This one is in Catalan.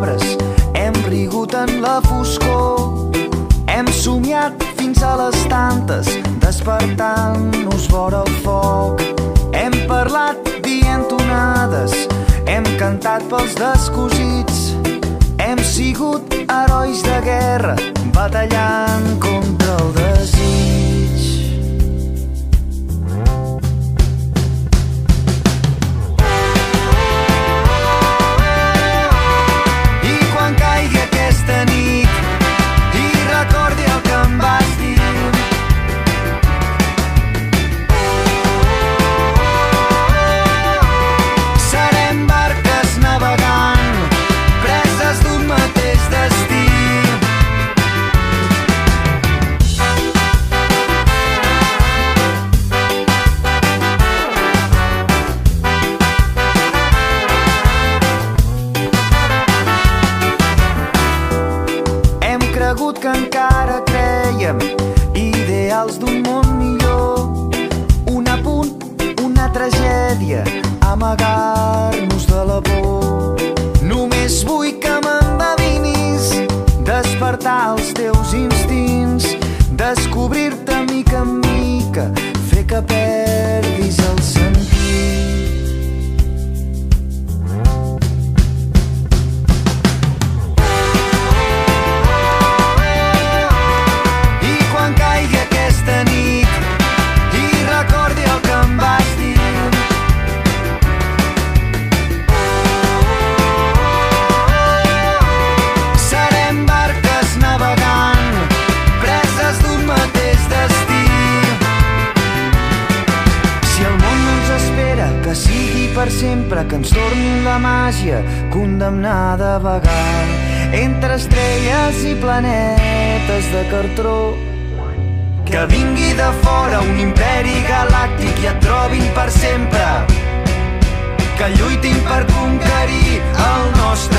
arbres, hem rigut en la foscor, hem somiat fins a les tantes, despertant-nos vora el foc. Hem parlat dient tonades, hem cantat pels descosits, hem sigut herois de guerra, batallant contra el desig. I quan caigui aquesta nit i recordi el que em vas dir, serem barques navegant, preses d'un mateix destí. Hem cregut que encara crèiem ideals d'un món millor, un apunt, una tragèdia, amagar-nos de la por. Només vull que m'endevinis, despertar els teus instints, descobrir-te mica en mica, fer que perdis el sentit. I quan caigui aquesta nit i recordi el que em vas dir, serem barques navegant, preses d'un mateix destí. Si el món no ens espera, que sigui per sempre, que ens torni la màgia, condemnada a vagar entre estrelles i planetes de cartró. Que vingui de fora un imperi galàctic i et trobin per sempre, que lluitin per conquerir el nostre